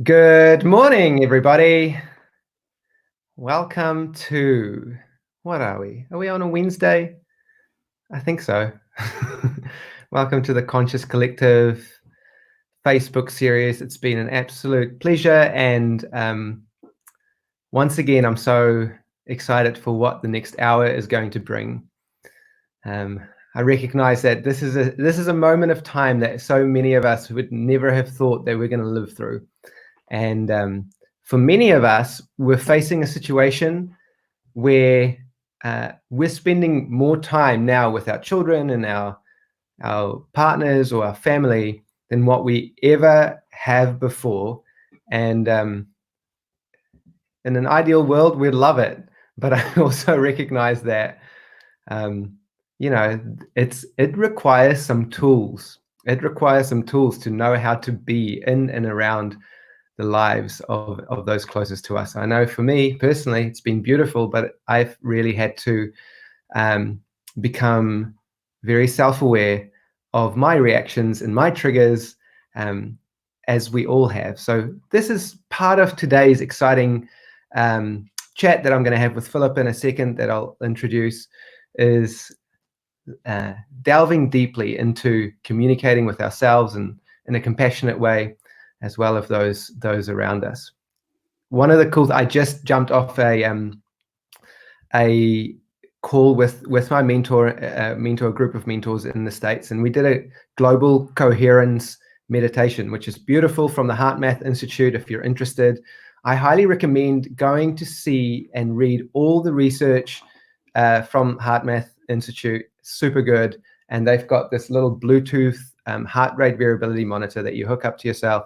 Good morning, everybody. Welcome to, what are we? Are we on a Wednesday? I think so. Welcome to the Conscious Collective Facebook series. It's been an absolute pleasure. And once again, I'm so excited for what the next hour is going to bring. I recognize that this is a moment of time that so many of us would never have thought that we're going to live through. And for many of us, we're facing a situation where we're spending more time now with our children and our partners or our family than what we ever have before. And in an ideal world, we'd love it. But I also recognize that, it requires some tools. It requires some tools to know how to be in and around the lives of those closest to us. I know for me personally, it's been beautiful, but I've really had to become very self-aware of my reactions and my triggers, as we all have. So this is part of today's exciting chat that I'm going to have with Filipa in a second, that I'll introduce, is delving deeply into communicating with ourselves and in a compassionate way, as well as those around us. One of the cool, I just jumped off a call with my mentor, a group of mentors in the States, and we did a global coherence meditation, which is beautiful, from the HeartMath Institute. If you're interested, I highly recommend going to see and read all the research from HeartMath Institute. Super good. And they've got this little Bluetooth heart rate variability monitor that you hook up to yourself,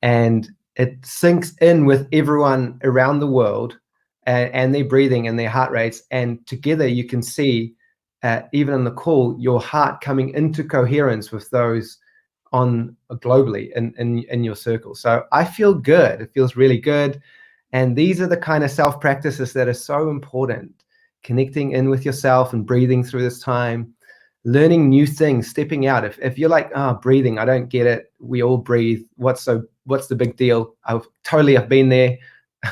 and it syncs in with everyone around the world and their breathing and their heart rates. And together you can see, even on the call, your heart coming into coherence with those on globally in your circle. So I feel good. It feels really good. And these are the kind of self practices that are so important. Connecting in with yourself and breathing through this time, learning new things, stepping out. If you're like, oh, breathing, I don't get it. We all breathe. What's the big deal? I've been there.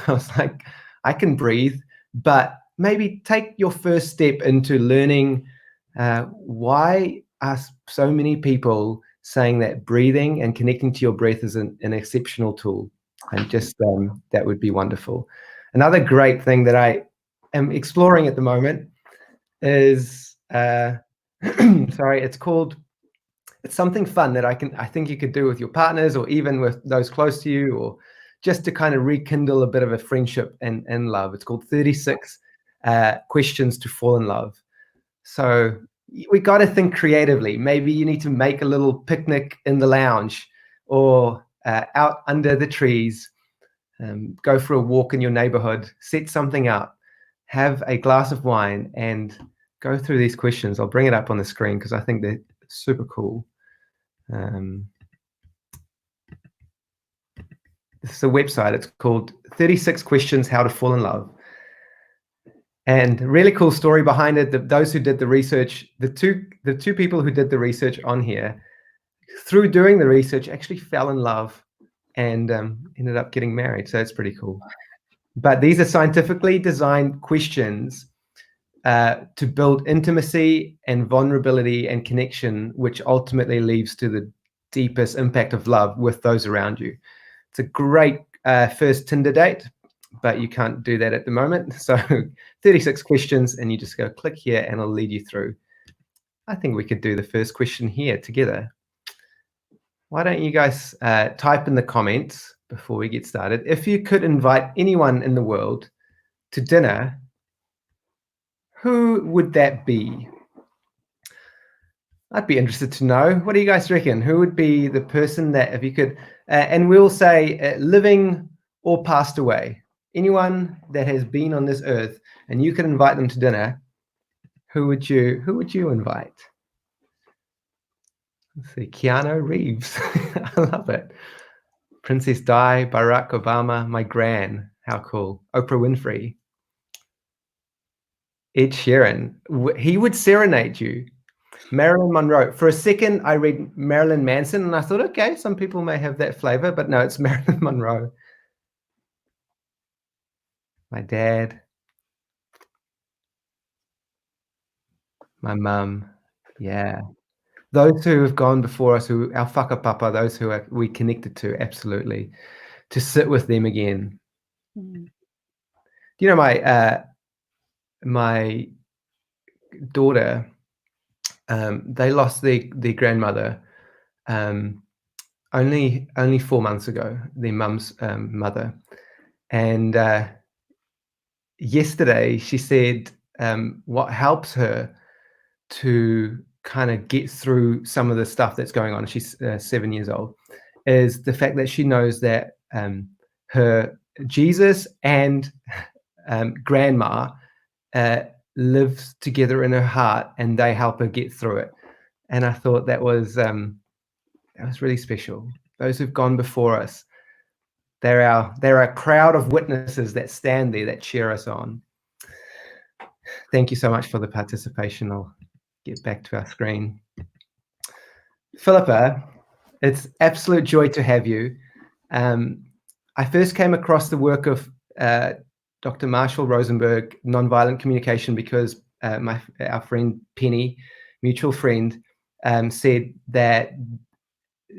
I was like, I can breathe, but maybe take your first step into learning why are so many people saying that breathing and connecting to your breath is an exceptional tool. And just that would be wonderful. Another great thing that I am exploring at the moment is sorry, it's something fun that I think you could do with your partners, or even with those close to you, or just to kind of rekindle a bit of a friendship and love. It's called 36 questions to fall in love. So we got to think creatively. Maybe you need to make a little picnic in the lounge, or out under the trees, go for a walk in your neighborhood, set something up, have a glass of wine, and go through these questions. I'll bring it up on the screen because I think they're super cool. This is a website. It's called 36 Questions How to Fall in Love. And really cool story behind it. Those who did the research, the two people who did the research on here, through doing the research, actually fell in love and ended up getting married. So it's pretty cool. But these are scientifically designed questions to build intimacy and vulnerability and connection, which ultimately leads to the deepest impact of love with those around you. It's a great first Tinder date, but you can't do that at the moment. So 36 questions, and you just go click here and it'll lead you through. I think we could do the first question here together. Why don't you guys type in the comments before we get started? If you could invite anyone in the world to dinner, who would that be? I'd be interested to know. What do you guys reckon? Who would be the person that, if you could, and we'll say living or passed away, anyone that has been on this earth, and you could invite them to dinner, who would you invite? Let's see, Keanu Reeves. I love it. Princess Di, Barack Obama, my gran. How cool. Oprah Winfrey. Ed Sheeran. He would serenade you. Marilyn Monroe. For a second, I read Marilyn Manson, and I thought, okay, some people may have that flavor, but no, it's Marilyn Monroe. My dad, my mum, yeah. Those who have gone before us, who our whakapapa, those who we connected to, absolutely. To sit with them again. Mm. You know, my daughter, they lost their grandmother only 4 months ago, their mum's mother. And yesterday she said what helps her to kind of get through some of the stuff that's going on, she's 7 years old, is the fact that she knows that her Jesus and grandma live together in her heart, and they help her get through it. And I thought that was really special. Those who've gone before us, they're a crowd of witnesses that stand there, that cheer us on. Thank you so much for the participation. I'll get back to our screen. Filipa, it's absolute joy to have you. I first came across the work of Dr. Marshall Rosenberg, Nonviolent Communication, because our friend Penny, mutual friend, said that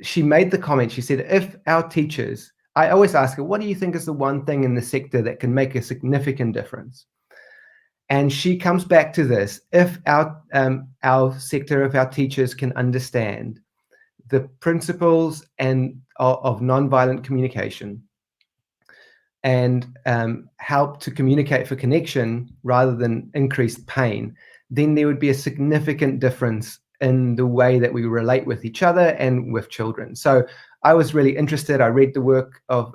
she made the comment, she said, if our teachers, I always ask her, what do you think is the one thing in the sector that can make a significant difference? And she comes back to this: if our sector, if our teachers can understand the principles of nonviolent communication and help to communicate for connection rather than increased pain, then there would be a significant difference in the way that we relate with each other and with children. So I was really interested. I read the work of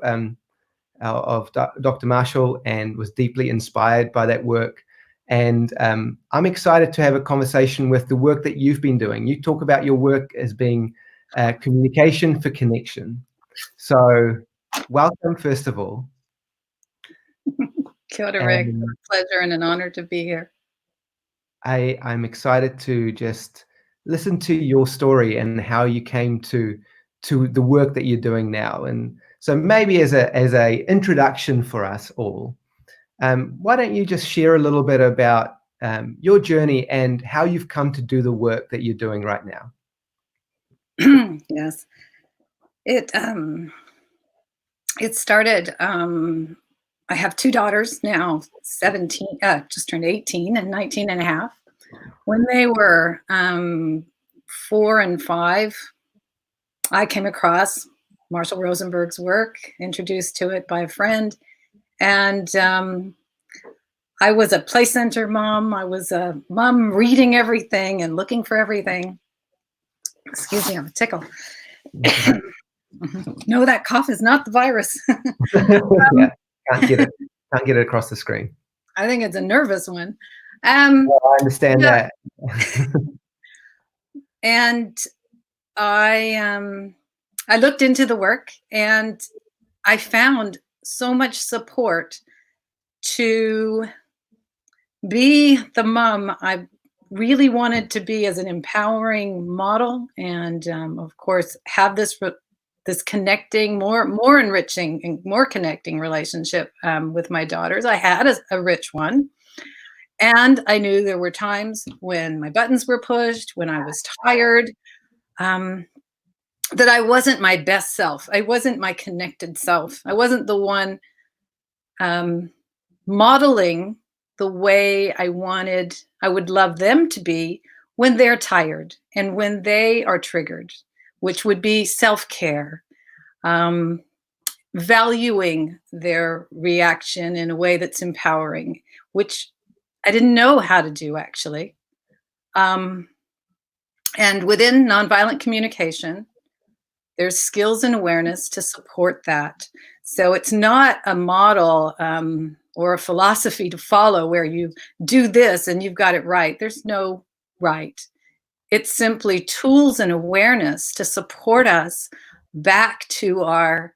Dr. Marshall and was deeply inspired by that work. And I'm excited to have a conversation with the work that you've been doing. You talk about your work as being communication for connection. So welcome, first of all. Kia ora, Rick. It's a pleasure and an honor to be here. I'm excited to just listen to your story and how you came to the work that you're doing now. And so maybe as a introduction for us all, why don't you just share a little bit about your journey and how you've come to do the work that you're doing right now? Yes. It started, I have two daughters now, 17, just turned 18 and 19 and a half. When they were 4 and 5, I came across Marshall Rosenberg's work, introduced to it by a friend. And I was a play center mom. I was a mom reading everything and looking for everything. Excuse me, I have a tickle. No, that cough is not the virus. Yeah, can't get it across the screen. I think it's a nervous one. Well, I understand that. And I looked into the work, and I found so much support to be the mom I really wanted to be, as an empowering model, and of course have this connecting, more enriching and more connecting relationship with my daughters. I had a rich one, and I knew there were times when my buttons were pushed, when I was tired, that I wasn't my best self. I wasn't my connected self. I wasn't the one modeling the way I would love them to be when they're tired and when they are triggered, which would be self-care, valuing their reaction in a way that's empowering, which I didn't know how to do, actually. And within nonviolent communication, there's skills and awareness to support that. So it's not a model or a philosophy to follow where you do this and you've got it right. There's no right. It's simply tools and awareness to support us back to our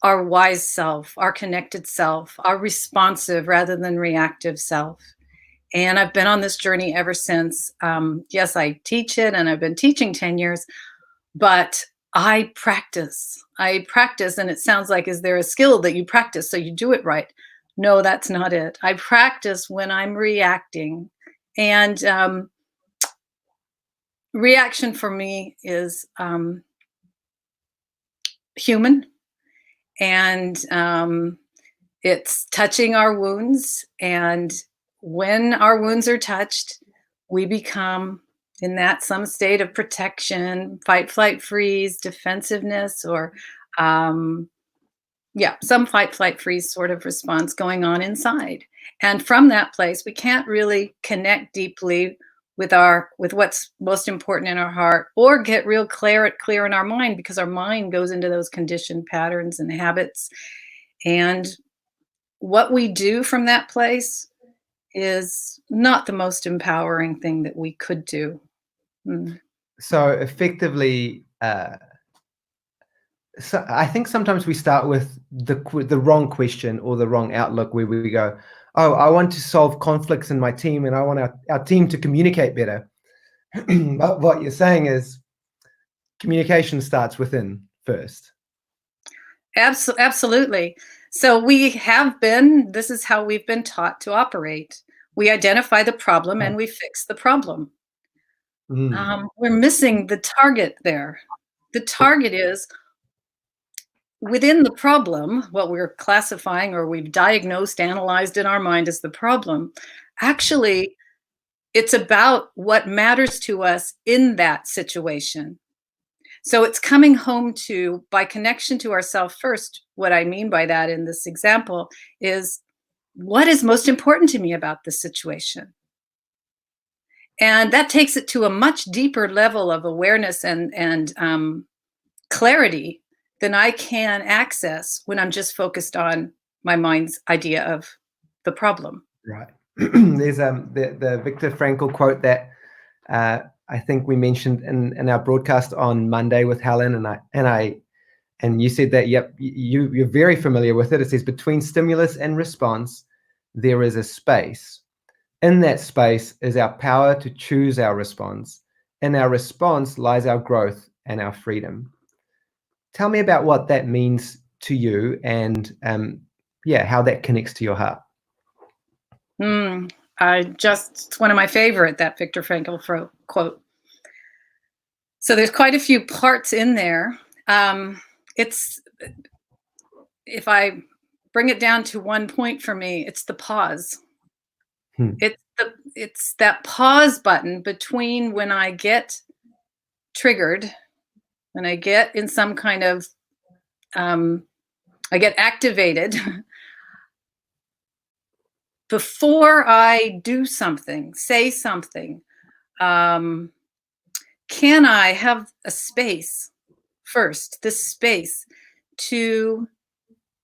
wise self, our connected self, our responsive rather than reactive self. And I've been on this journey ever since. Yes, I teach it, and I've been teaching 10 years, but I practice. I practice, and it sounds like, is there a skill that you practice so you do it right? No, that's not it. I practice when I'm reacting. And reaction for me is human, and it's touching our wounds. And when our wounds are touched, we become in that some state of protection, fight, flight, freeze, defensiveness, or some fight, flight, freeze sort of response going on inside. And from that place, we can't really connect deeply with what's most important in our heart, or get real clear in our mind, because our mind goes into those conditioned patterns and habits. And what we do from that place is not the most empowering thing that we could do. So effectively, so I think sometimes we start with the wrong question or the wrong outlook, where we go, oh, I want to solve conflicts in my team, and I want our team to communicate better. But what you're saying is communication starts within first. Absolutely. So this is how we've been taught to operate. We identify the problem and we fix the problem. We're missing the target there. The target is within the problem, what we're classifying or we've diagnosed, analyzed in our mind as the problem. Actually, it's about what matters to us in that situation. So it's coming home to, by connection to ourselves first. What I mean by that in this example is, what is most important to me about this situation? And that takes it to a much deeper level of awareness and clarity than I can access when I'm just focused on my mind's idea of the problem. Right. There's the Viktor Frankl quote that I think we mentioned in our broadcast on Monday with Helen, and you said that, yep, you're very familiar with it. It says, between stimulus and response, there is a space. In that space is our power to choose our response. In our response lies our growth and our freedom. Tell me about what that means to you, and how that connects to your heart. It's one of my favorite, that Viktor Frankl quote. So there's quite a few parts in there. If I bring it down to one point for me, it's the pause. It's that pause button between when I get triggered, when I get in some kind of, I get activated. Before I do something, say something, can I have a space first, this space to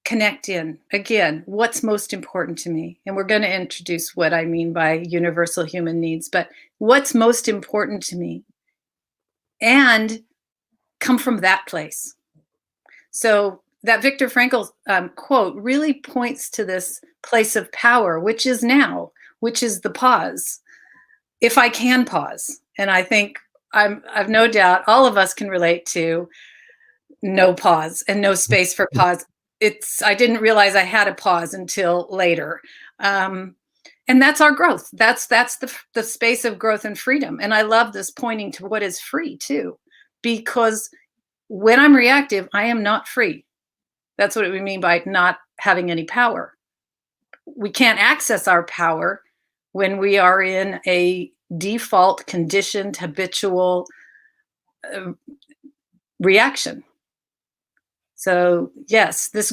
connect in? Again, what's most important to me? And we're going to introduce what I mean by universal human needs, but what's most important to me? And come from that place. So that Viktor Frankl quote really points to this place of power, which is now, which is the pause. If I can pause, and I think I've no doubt all of us can relate to no pause and no space for pause. I didn't realize I had a pause until later. And that's our growth. That's the space of growth and freedom. And I love this pointing to what is free too, because when I'm reactive, I am not free. That's what we mean by not having any power. We can't access our power when we are in a default, conditioned, habitual reaction. So yes, this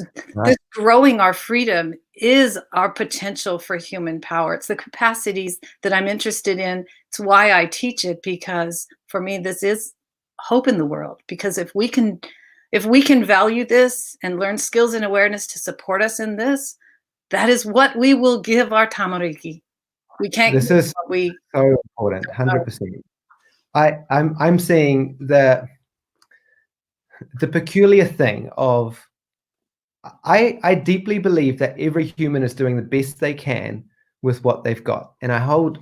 growing our freedom is our potential for human power. It's the capacities that I'm interested in. It's why I teach it, because for me, this is hope in the world. Because if we can value this and learn skills and awareness to support us in this, that is what we will give our tamariki. We can't. This is so important, 100%. I'm seeing the peculiar thing of, I deeply believe that every human is doing the best they can with what they've got. And I hold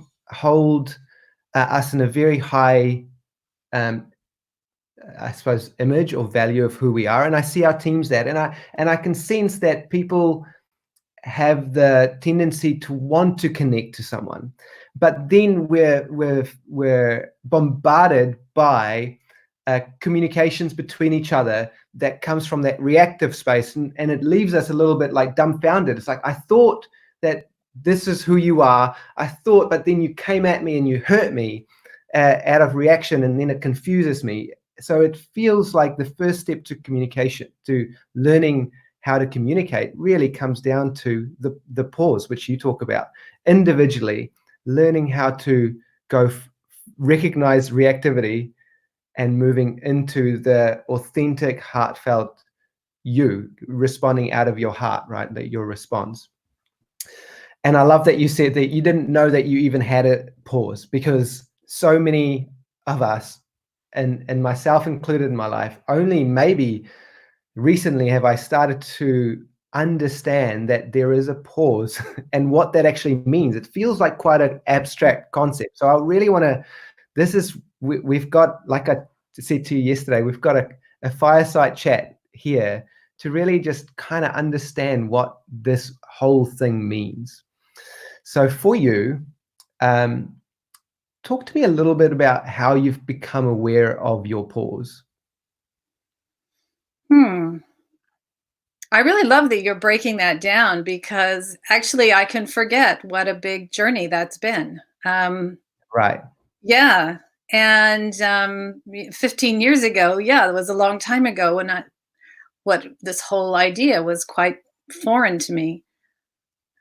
us in a very high, I suppose, image or value of who we are. And I see our teams that, and I can sense that people have the tendency to want to connect to someone, but then we're bombarded by communications between each other that comes from that reactive space, and it leaves us a little bit like dumbfounded. It's like, I thought that this is who you are. I thought, but then you came at me and you hurt me out of reaction, and then it confuses me. So it feels like the first step to communication, to learning how to communicate, really comes down to the pause, which you talk about individually, learning how to recognize reactivity and moving into the authentic, heartfelt you, responding out of your heart, right? That your response. And I love that you said that you didn't know that you even had a pause, because so many of us, and myself included in my life, only maybe recently have I started to understand that there is a pause and what that actually means. It feels like quite an abstract concept. So I really want to, we've got, like I said to you yesterday, we've got a fireside chat here to really just kind of understand what this whole thing means. So for you, talk to me a little bit about how you've become aware of your pause. I really love that you're breaking that down, because actually I can forget what a big journey that's been. Right. Yeah. And 15 years ago, it was a long time ago, when what this whole idea was quite foreign to me.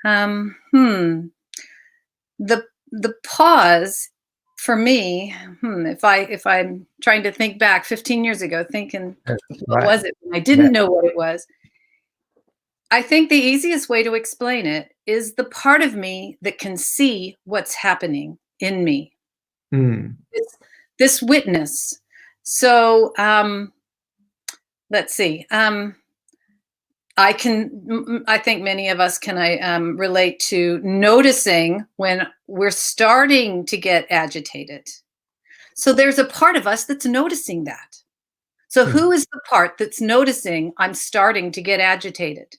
The pause for me, if I'm trying to think back 15 years ago, thinking, what was it when I didn't know what it was? I think the easiest way to explain it is the part of me that can see what's happening in me. It's this witness. So let's see. I think many of us can relate to noticing when we're starting to get agitated. So there's a part of us that's noticing that. So who is the part that's noticing I'm starting to get agitated?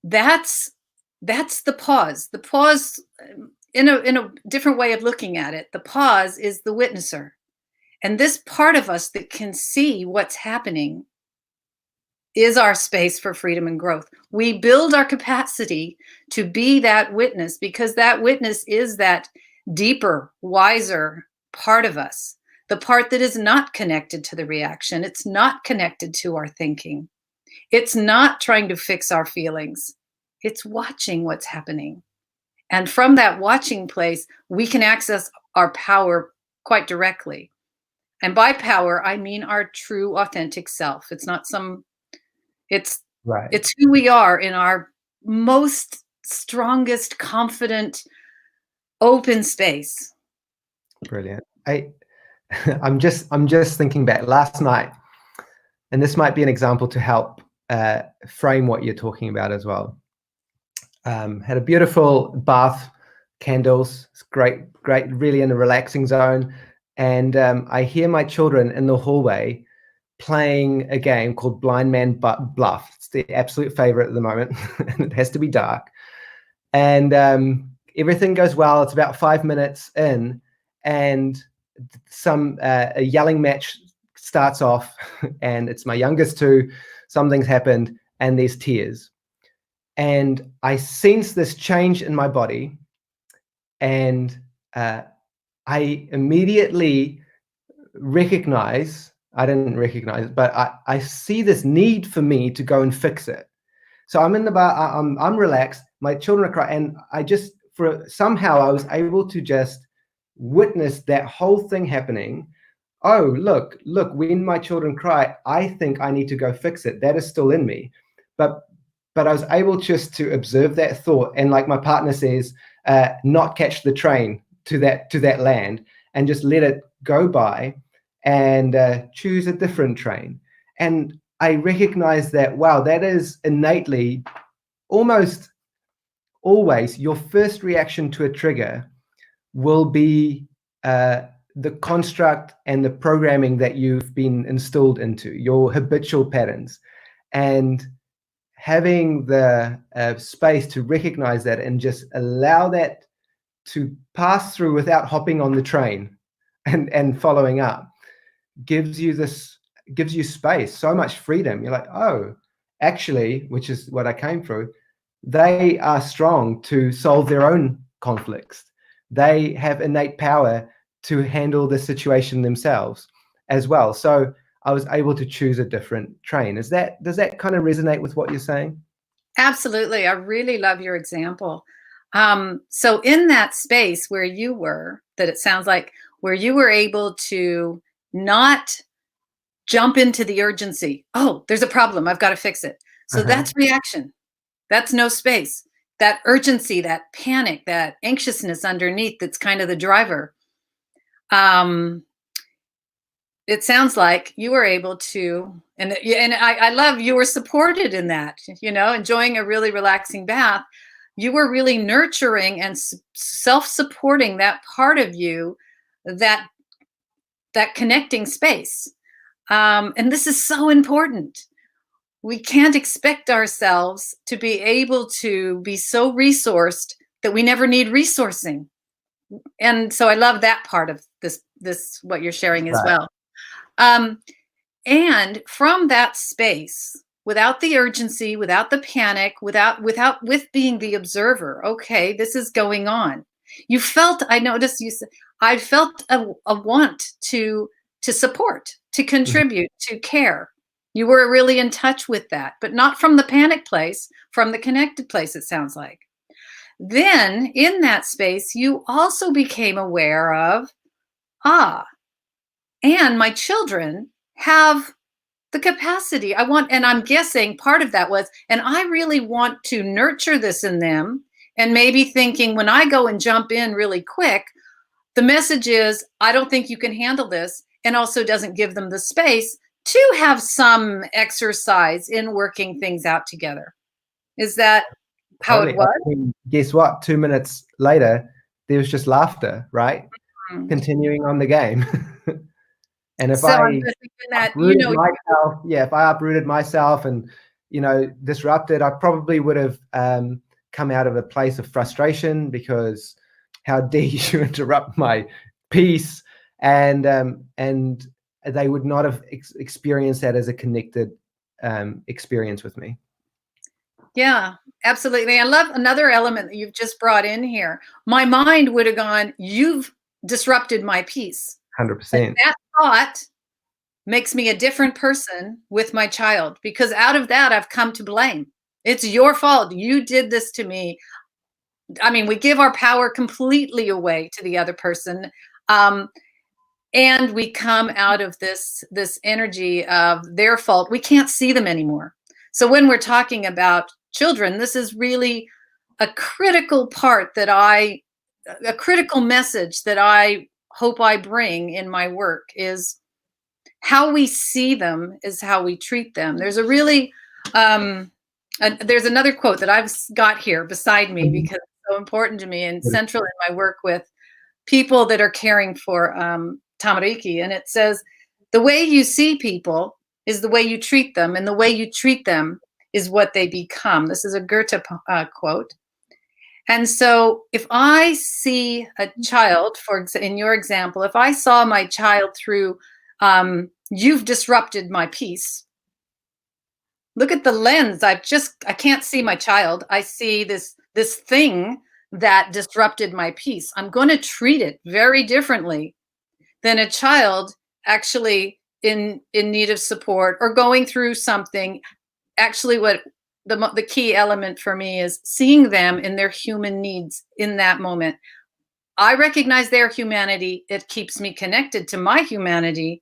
That's the pause. The pause, in a different way of looking at it, the pause is the witnesser. And this part of us that can see what's happening is our space for freedom and growth. We build our capacity to be that witness, because that witness is that deeper, wiser part of us, the part that is not connected to the reaction. It's not connected to our thinking. It's not trying to fix our feelings. It's watching what's happening. And from that watching place, we can access our power quite directly. And by power, I mean our true, authentic self. It's not it's who we are in our most strongest, confident, open space. Brilliant. I'm just thinking back last night, and this might be an example to help frame what you're talking about as well. Had a beautiful bath, candles. It's great, really in a relaxing zone. And I hear my children in the hallway playing a game called Blind Man Bluff. It's the absolute favorite at the moment. It has to be dark. And everything goes well. It's about 5 minutes in, and a yelling match starts off, and it's my youngest two. Something's happened, and there's tears. And I sense this change in my body, and I immediately I didn't recognize it, but I see this need for me to go and fix it. So I'm in the bar, I'm relaxed, my children are crying, and somehow I was able to just witness that whole thing happening. Oh, look, when my children cry, I think I need to go fix it. That is still in me. But I was able just to observe that thought, and like my partner says, not catch the train to that land, and just let it go by, and choose a different train. And I recognize that, wow, that is innately almost always your first reaction to a trigger will be the construct and the programming that you've been installed into, your habitual patterns. And having the space to recognize that and just allow that to pass through without hopping on the train and following up gives you space, so much freedom. You're like, oh, actually, which is what I came through, they are strong to solve their own conflicts. They have innate power to handle the situation themselves as well. So I was able to choose a different train. Does that kind of resonate with what you're saying? Absolutely. I really love your example. So in that space where you were, that it sounds like, where you were able to not jump into the urgency. Oh, there's a problem. I've got to fix it. So that's reaction. That's no space. That urgency, that panic, that anxiousness underneath, that's kind of the driver. It sounds like you were able to, and I love you were supported in that, enjoying a really relaxing bath. You were really nurturing and self-supporting that part of you, that connecting space. And this is so important. We can't expect ourselves to be able to be so resourced that we never need resourcing. And so I love that part of this what you're sharing as well. And from that space, without the urgency, without the panic, with being the observer, okay, this is going on. You felt, I noticed you said, I felt a want to support, to contribute, to care. You were really in touch with that, but not from the panic place, from the connected place, it sounds like. Then in that space, you also became aware of, and my children have the capacity. And I'm guessing part of that was, and I really want to nurture this in them. And maybe thinking, when I go and jump in really quick, the message is, I don't think you can handle this, and also doesn't give them the space to have some exercise in working things out together. Is that how it was? I mean, guess what? 2 minutes later, there was just laughter, right? Continuing on the game. And if I uprooted myself and, disrupted, I probably would have come out of a place of frustration, because how dare you interrupt my peace, and they would not have experienced that as a connected experience with me. Yeah, absolutely. I love another element that you've just brought in here. My mind would have gone, you've disrupted my peace. 100%. That thought makes me a different person with my child, because out of that, I've come to blame. It's your fault. You did this to me. I mean, we give our power completely away to the other person. And we come out of this energy of their fault. We can't see them anymore. So when we're talking about children, this is really a critical part a critical message that I hope I bring in my work, is how we see them is how we treat them. There's a really, there's another quote that I've got here beside me, because it's so important to me and central in my work with people that are caring for tamariki. And it says, the way you see people is the way you treat them, and the way you treat them is what they become. This is a Goethe quote. And so if I see a child, in your example, if I saw my child through, you've disrupted my peace. Look at the lens. I can't see my child. I see this thing that disrupted my peace. I'm going to treat it very differently than a child actually in need of support or going through something. Actually, what the key element for me is seeing them in their human needs in that moment. I recognize their humanity. It keeps me connected to my humanity,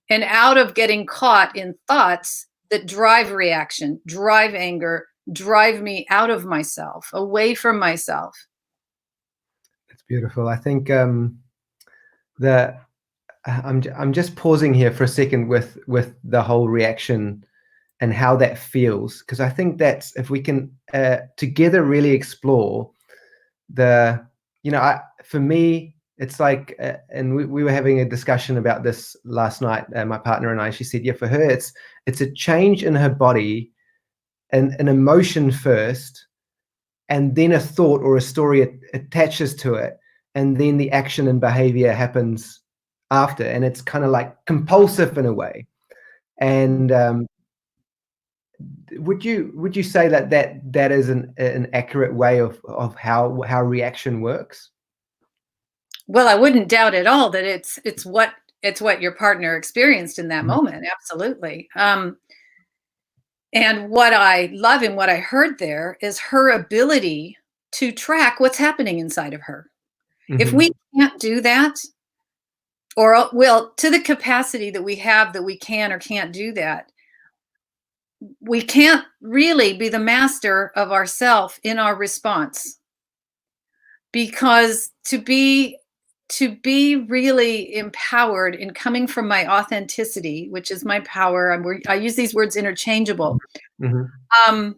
and out of getting caught in thoughts that drive reaction, drive anger, drive me out of myself, away from myself. That's beautiful. I think I'm just pausing here for a second with the whole reaction and how that feels, because I think that's, if we can together really explore the, for me, it's like, and we were having a discussion about this last night, my partner and I. She said, yeah, for her, it's a change in her body, and an emotion first, and then a thought or a story attaches to it, and then the action and behavior happens after, and it's kind of like compulsive in a way. And would you say that is an accurate way of how reaction works? Well, I wouldn't doubt at all that it's what your partner experienced in that moment. Absolutely. And what I love and what I heard there is her ability to track what's happening inside of her. If we can't do that, or well, to the capacity that we have that we can or can't do that, we can't really be the master of ourself in our response. Because to be really empowered in coming from my authenticity, which is my power, I use these words interchangeable. I've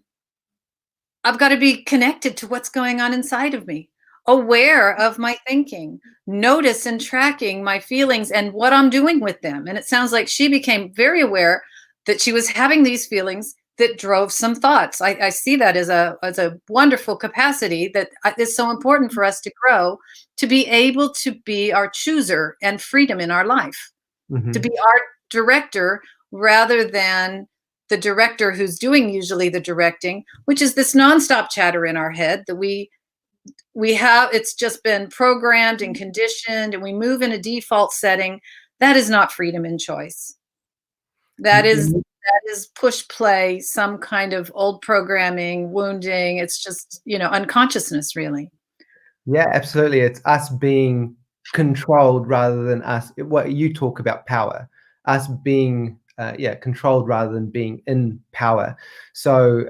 got to be connected to what's going on inside of me, aware of my thinking, notice and tracking my feelings and what I'm doing with them. And it sounds like she became very aware that she was having these feelings that drove some thoughts. I see that as a wonderful capacity that is so important for us to grow, to be able to be our chooser and freedom in our life, to be our director rather than the director who's doing usually the directing, which is this nonstop chatter in our head that we have. It's just been programmed and conditioned, and we move in a default setting. That is not freedom in choice. That is push play, some kind of old programming, wounding. It's just, unconsciousness, really. Yeah, absolutely. It's us being controlled rather than us. What you talk about, power, us being controlled rather than being in power. So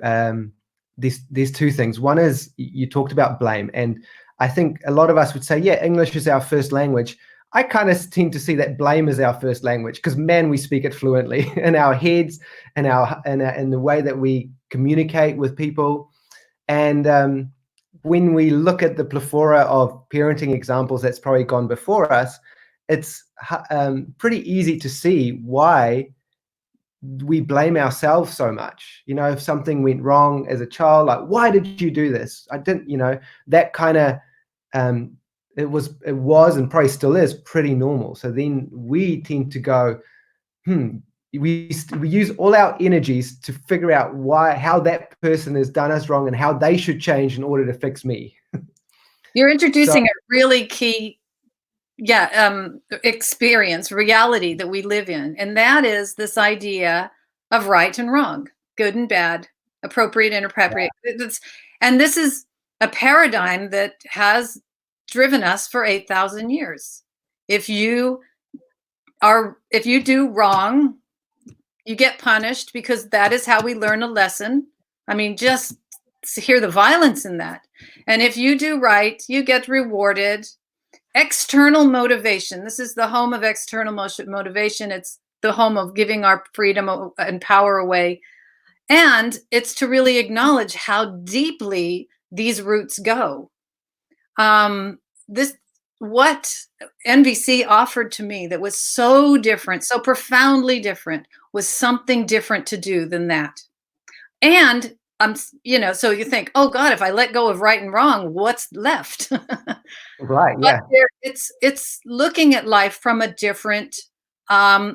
these two things. One is, you talked about blame, and I think a lot of us would say, yeah, English is our first language. I kind of tend to see that blame is our first language, because man, we speak it fluently in our heads and in the way that we communicate with people. And when we look at the plethora of parenting examples that's probably gone before us, it's pretty easy to see why we blame ourselves so much. If something went wrong as a child, like, why did you do this? I didn't, that kind of, it was and probably still is pretty normal. So then we tend to go, we use all our energies to figure out how that person has done us wrong and how they should change in order to fix me. You're introducing a really key experience, reality that we live in, and that is this idea of right and wrong, good and bad, appropriate, inappropriate. And this is a paradigm that has driven us for 8,000 years. If you do wrong, you get punished, because that is how we learn a lesson. I mean, just hear the violence in that. And if you do right, you get rewarded. External motivation. This is the home of external motivation. It's the home of giving our freedom and power away. And it's to really acknowledge how deeply these roots go. What NVC offered to me that was so different, so profoundly different, was something different to do than that. And so you think, oh God, if I let go of right and wrong, what's left? Right. Yeah. But it's looking at life from a different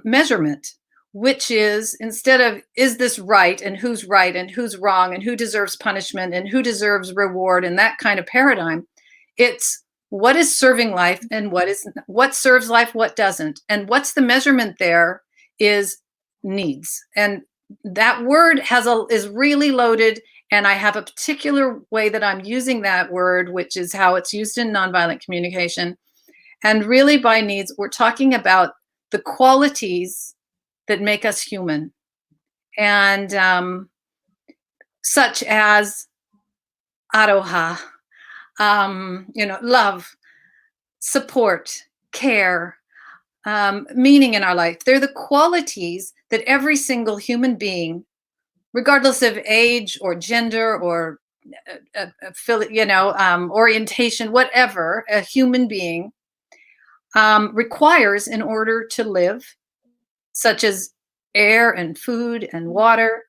measurement, which is, instead of, is this right and who's wrong and who deserves punishment and who deserves reward and that kind of paradigm, it's what is serving life and what serves life, what doesn't. And what's the measurement there is needs. And that word is really loaded, and I have a particular way that I'm using that word, which is how it's used in nonviolent communication. And really, by needs, we're talking about the qualities that make us human, and such as aroha, love, support, care, meaning in our life. They're the qualities that every single human being regardless of age or gender or orientation, whatever a human being requires in order to live, such as air and food and water,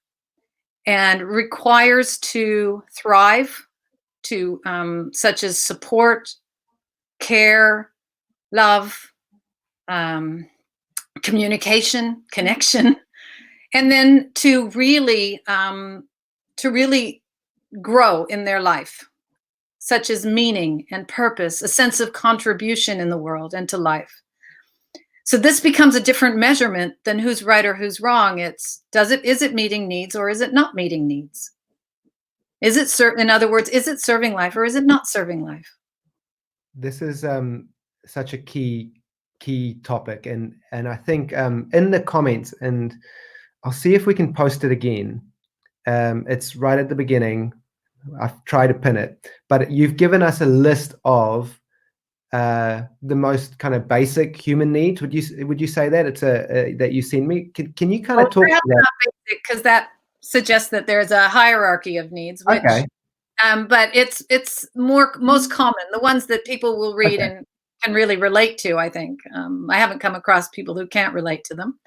and requires to thrive, to such as support, care, love, communication, connection, and then to really grow in their life, such as meaning and purpose, a sense of contribution in the world and to life. So this becomes a different measurement than who's right or who's wrong. Is it meeting needs or is it not meeting needs? In other words, is it serving life or is it not serving life? This is such a key topic, and I think in the comments, and I'll see if we can post it again. It's right at the beginning. I've tried to pin it, but you've given us a list of the most kind of basic human needs. Would you say that it's that you sent me? Can you kind of talk to that? Because that suggests that there's a hierarchy of needs. Which, okay. But it's most common, the ones that people will read and can really relate to. I think I haven't come across people who can't relate to them.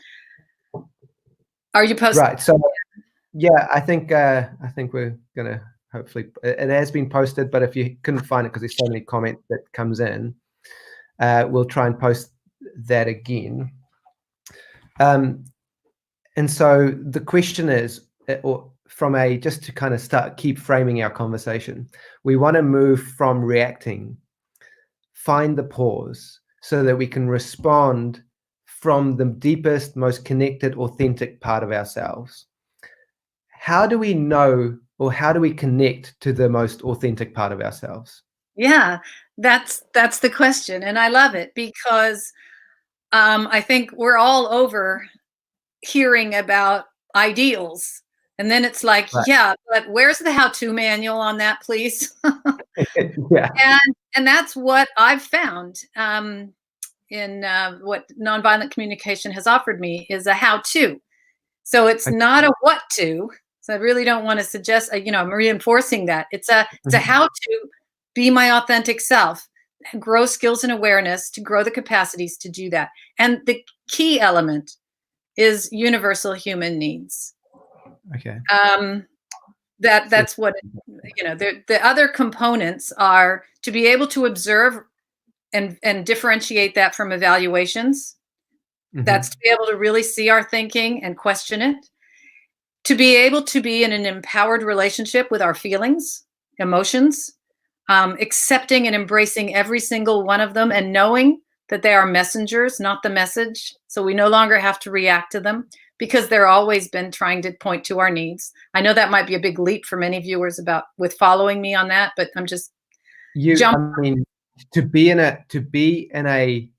Are you posting? Right. So yeah, I think we're gonna hopefully. It has been posted, but if you couldn't find it because there's so many comments that comes in, we'll try and post that again. And so the question is, or just to kind of keep framing our conversation, we want to move from reacting, find the pause, so that we can respond from the deepest, most connected, authentic part of ourselves. How do we know, or how do we connect to the most authentic part of ourselves? Yeah, that's the question, and I love it because I think we're all over hearing about ideals, and then it's like, right. Yeah, but where's the how-to manual on that, please? Yeah, and that's what I've found in what Nonviolent Communication has offered me is a how-to. So it's not a what to. So I really don't want to suggest, I'm reinforcing that. It's a how to be my authentic self, grow skills and awareness to grow the capacities to do that. And the key element is universal human needs. Okay. That's what, the other components are to be able to observe and differentiate that from evaluations. Mm-hmm. That's to be able to really see our thinking and question it. To be able to be in an empowered relationship with our feelings, emotions, accepting and embracing every single one of them and knowing that they are messengers, not the message. So we no longer have to react to them because they're always been trying to point to our needs. I know that might be a big leap for many viewers with following me on that, but I'm just to be in a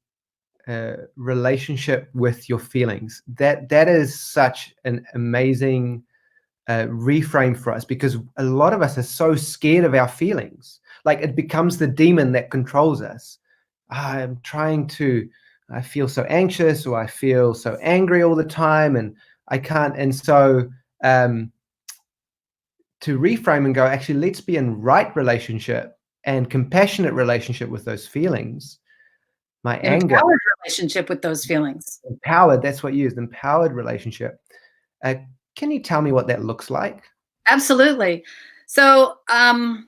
relationship with your feelings, that is such an amazing reframe for us, because a lot of us are so scared of our feelings. Like it becomes the demon that controls us. I feel so anxious, or I feel so angry all the time, and I can't. And so to reframe and go, actually, let's be in right relationship and compassionate relationship with those feelings. My anger, empowered relationship with those feelings. Empowered, that's what you used, empowered relationship. Can you tell me what that looks like? Absolutely. So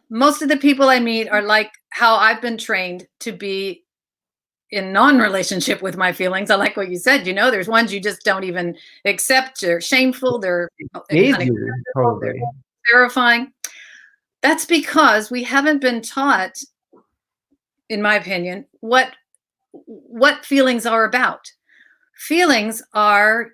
most of the people I meet are like how I've been trained to be in non-relationship with my feelings. I like what you said. There's ones you just don't even accept. They're shameful. They're terrifying. That's because we haven't been taught, in my opinion, what feelings are about. Feelings are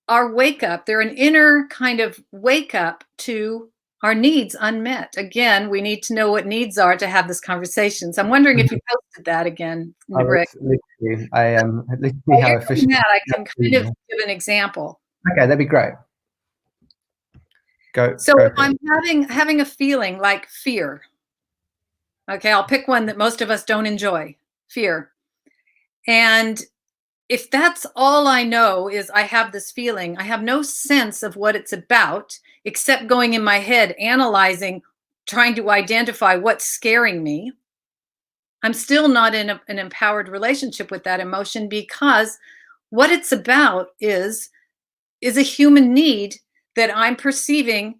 our wake up. They're an inner kind of wake up to our needs unmet. Again, we need to know what needs are to have this conversation. So I'm wondering if you posted that again, Rick. Let's see how efficient. I can kind of give an example. Okay, that'd be great. So if I'm having a feeling like fear. Okay, I'll pick one that most of us don't enjoy, fear. And if that's all I know is I have this feeling, I have no sense of what it's about, except going in my head, analyzing, trying to identify what's scaring me, I'm still not in an empowered relationship with that emotion, because what it's about is a human need that I'm perceiving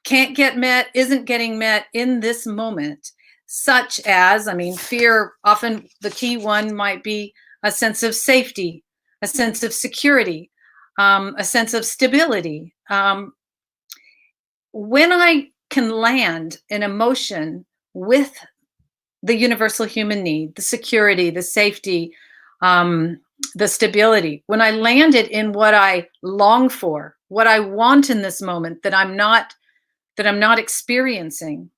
can't get met, isn't getting met in this moment, such as, I mean, fear, often the key one might be a sense of safety, a sense of security, a sense of stability. When I can land an emotion with the universal human need, the security, the safety, the stability, when I land it in what I long for, what I want in this moment that I'm not experiencing,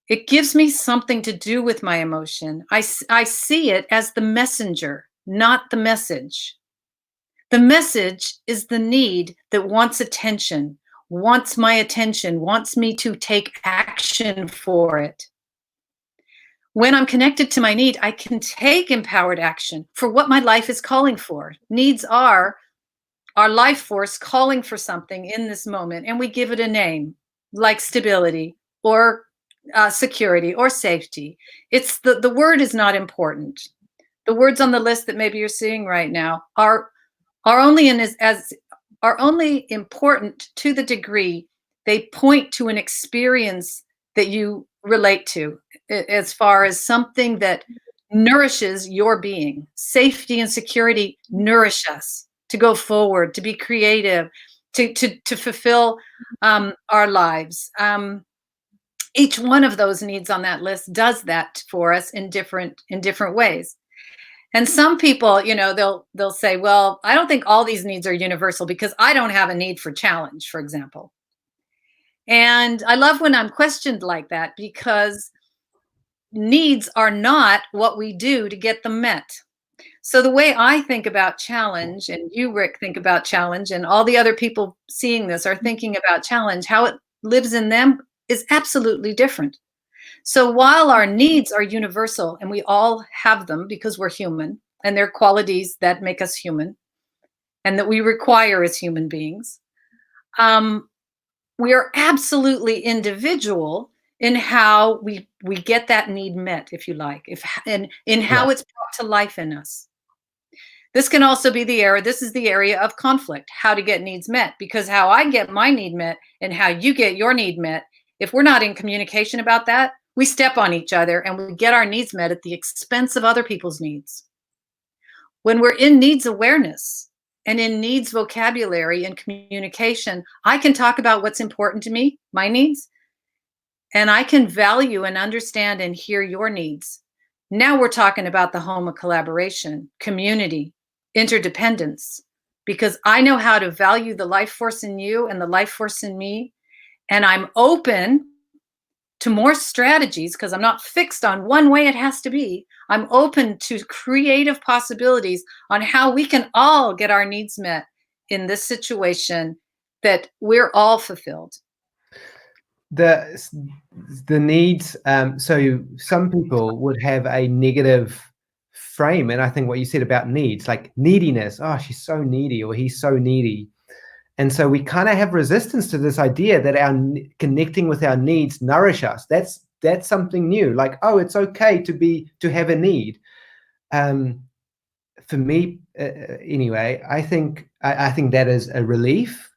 it gives me something to do with my emotion. I see it as the messenger, not the message. The message is the need that wants attention, wants my attention, wants me to take action for it. When I'm connected to my need, I can take empowered action for what my life is calling for. Needs are our life force calling for something in this moment, and we give it a name, like stability or security or safety. It's the word is not important. The words on the list that maybe you're seeing right now are only are only important to the degree they point to an experience that you relate to, as far as something that nourishes your being. Safety and security nourish us to go forward, to be creative, to fulfill our lives. Each one of those needs on that list does that for us in different ways. And some people, you know, they'll say, well, I don't think all these needs are universal because I don't have a need for challenge, for example. And I love when I'm questioned like that, because needs are not what we do to get them met. So the way I think about challenge, and you, Rick, think about challenge, and all the other people seeing this are thinking about challenge, how it lives in them is absolutely different. So while our needs are universal and we all have them because we're human, and they're qualities that make us human and that we require as human beings, we are absolutely individual in how we get that need met, if you like, and in how it's brought to life in us. This can also be this is the area of conflict, how to get needs met, because how I get my need met and how you get your need met, if we're not in communication about that, we step on each other and we get our needs met at the expense of other people's needs. When we're in needs awareness and in needs vocabulary and communication, I can talk about what's important to me, my needs, and I can value and understand and hear your needs. Now we're talking about the home of collaboration, community, interdependence, because I know how to value the life force in you and the life force in me, and I'm open to more strategies because I'm not fixed on one way it has to be. I'm open to creative possibilities on how we can all get our needs met in this situation, that we're all fulfilled. The needs, so some people would have a negative frame, and I think what you said about needs, like neediness, oh, she's so needy or he's so needy. And so we kind of have resistance to this idea that connecting with our needs nourish us. That's something new. Like, oh, it's okay to have a need. For me, anyway, I think that is a relief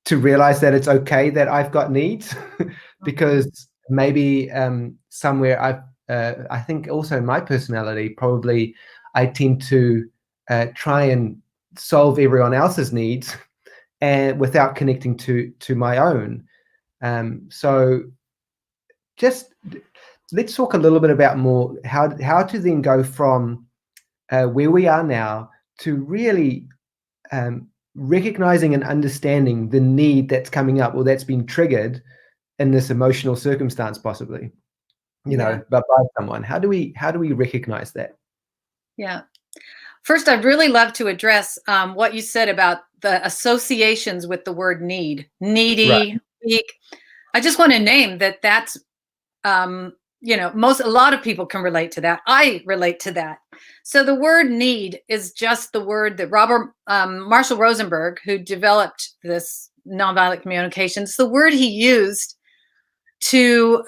to realize that it's okay that I've got needs, because maybe somewhere I think also in my personality, probably I tend to try and solve everyone else's needs, and without connecting to my own. So just let's talk a little bit about more how to then go from where we are now to really recognizing and understanding the need that's coming up or that's been triggered in this emotional circumstance, possibly, you know, but by someone. How do we recognize that? Yeah. First, I'd really love to address what you said about the associations with the word need, needy, weak. I just want to name that's, you know, a lot of people can relate to that. I relate to that. So the word need is just the word that Marshall Rosenberg, who developed this nonviolent communication, it's the word he used to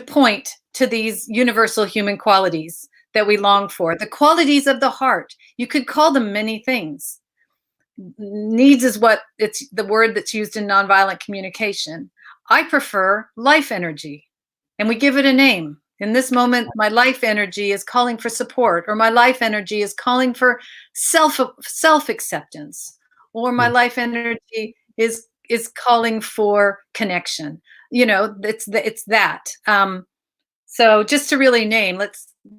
point to these universal human qualities that we long for, the qualities of the heart. You could call them many things. Needs is it's the word that's used in nonviolent communication. I prefer life energy, and we give it a name. In this moment, my life energy is calling for support, or my life energy is calling for self-acceptance, or my life energy is calling for connection. You know, it's that. So just to really name,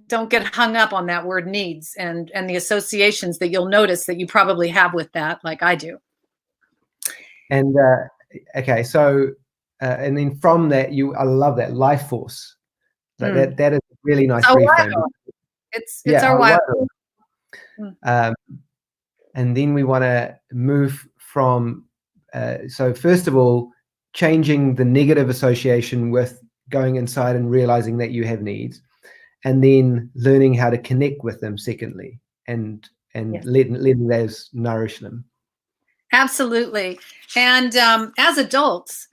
don't get hung up on that word needs and the associations that you'll notice that you probably have with that, like I do. And okay, so and then from that, I love that life force. That is a really nice reframe. It's our why. And then we want to move from so first of all, changing the negative association with going inside and realizing that you have needs, and then learning how to connect with them secondly, and yes, letting those nourish them. Absolutely. And as adults,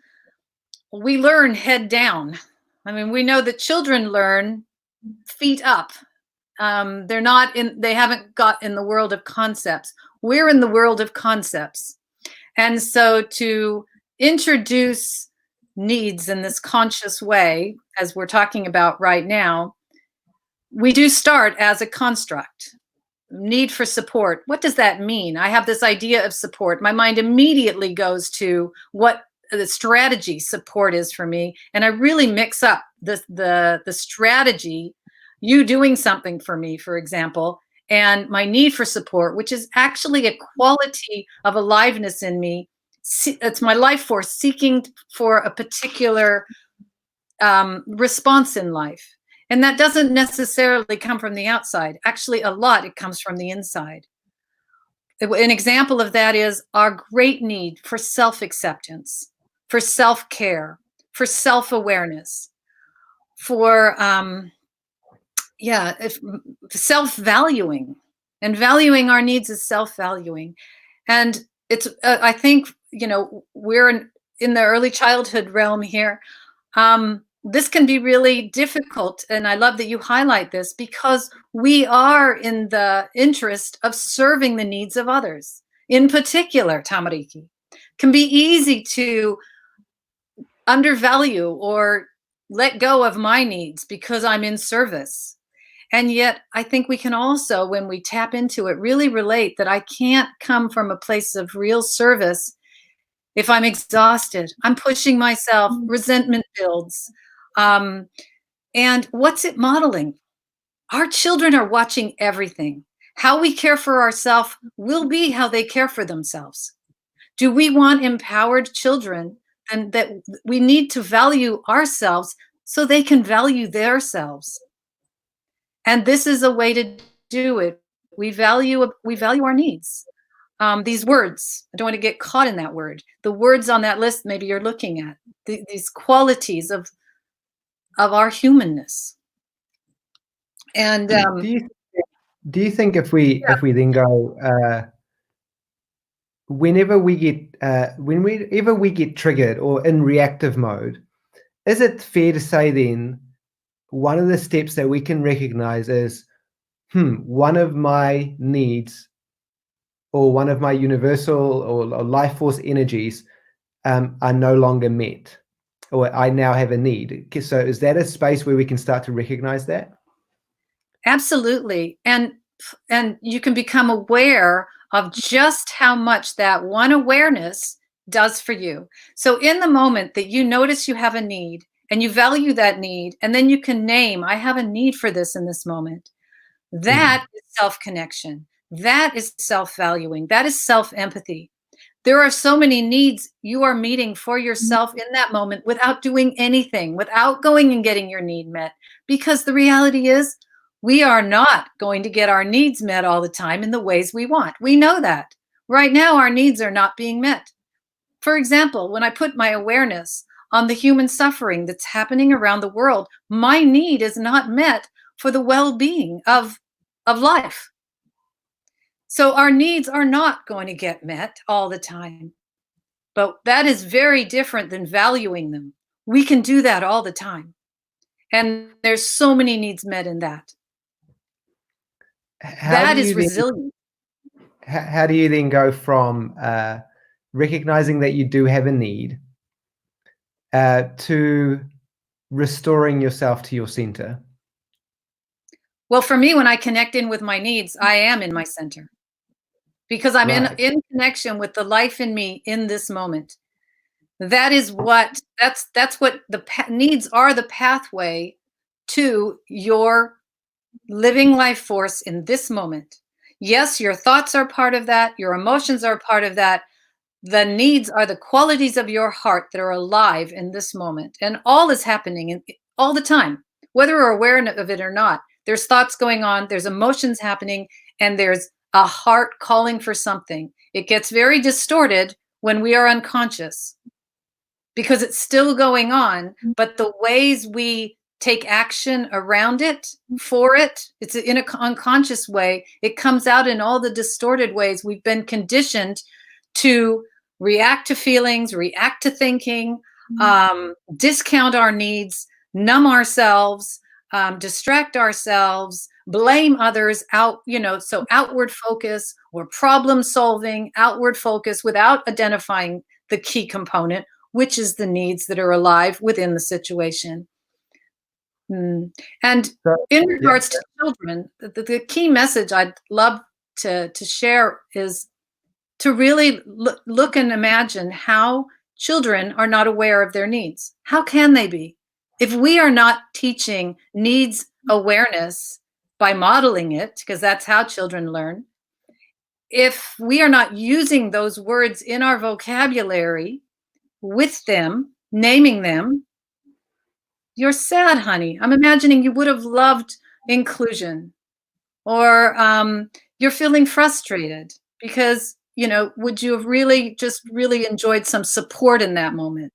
we learn head down. I mean, we know that children learn feet up. They haven't got in the world of concepts. We're in the world of concepts. And so to introduce needs in this conscious way, as we're talking about right now, we do start as a construct. Need for support. What does that mean? I have this idea of support. My mind immediately goes to what the strategy support is for me. And I really mix up the strategy, you doing something for me, for example, and my need for support, which is actually a quality of aliveness in me. It's my life force seeking for a particular response in life. And that doesn't necessarily come from the outside. Actually, a lot, it comes from the inside. An example of that is our great need for self-acceptance, for self-care, for self-awareness, for self-valuing. And valuing our needs is self-valuing. And it's I think, you know, we're in the early childhood realm here. This can be really difficult, and I love that you highlight this, because we are in the interest of serving the needs of others. In particular, Tamariki, can be easy to undervalue or let go of my needs because I'm in service. And yet I think we can also, when we tap into it, really relate that I can't come from a place of real service if I'm exhausted, I'm pushing myself, resentment builds. And what's it modeling? Our children are watching everything. How we care for ourselves will be how they care for themselves. Do we want empowered children? And that we need to value ourselves so they can value themselves. And this is a way to do it. We value our needs. These words, I don't want to get caught in that word. The words on that list, maybe you're looking at these qualities of our humanness. And do you think if we then go, whenever we get triggered or in reactive mode, is it fair to say then one of the steps that we can recognize is, one of my needs or one of my universal or life force energies are no longer met, or I now have a need? So is that a space where we can start to recognize that? Absolutely. And you can become aware of just how much that one awareness does for you. So in the moment that you notice you have a need and you value that need, and then you can name, I have a need for this in this moment. That is self-connection. That is self-valuing. That is self-empathy. There are so many needs you are meeting for yourself in that moment without doing anything, without going and getting your need met. Because the reality is, we are not going to get our needs met all the time in the ways we want. We know that. Right now, our needs are not being met. For example, when I put my awareness on the human suffering that's happening around the world, my need is not met for the well-being of of life. So our needs are not going to get met all the time. But that is very different than valuing them. We can do that all the time. And there's so many needs met in that. That is resilient. How do you then go from recognizing that you do have a need to restoring yourself to your center? Well, for me, when I connect in with my needs, I am in my center because I'm in connection with the life in me in this moment. That is what, that's what the needs are, the pathway to your living life force in this moment. Yes, your thoughts are part of that. Your emotions are part of that. The needs are the qualities of your heart that are alive in this moment. And all is happening all the time, whether we're aware of it or not. There's thoughts going on, there's emotions happening, and there's a heart calling for something. It gets very distorted when we are unconscious because it's still going on, but the ways we take action around it, for it, it's in an unconscious way. It comes out in all the distorted ways we've been conditioned to react to feelings, react to thinking, discount our needs, numb ourselves, distract ourselves, blame others out, so outward focus or problem solving, outward focus without identifying the key component, which is the needs that are alive within the situation. And in regards to children, the key message I'd love to share is to really look and imagine how children are not aware of their needs. How can they be? If we are not teaching needs awareness by modeling it, because that's how children learn, if we are not using those words in our vocabulary with them, naming them, you're sad, honey. I'm imagining you would have loved inclusion, or you're feeling frustrated because, would you have really enjoyed some support in that moment?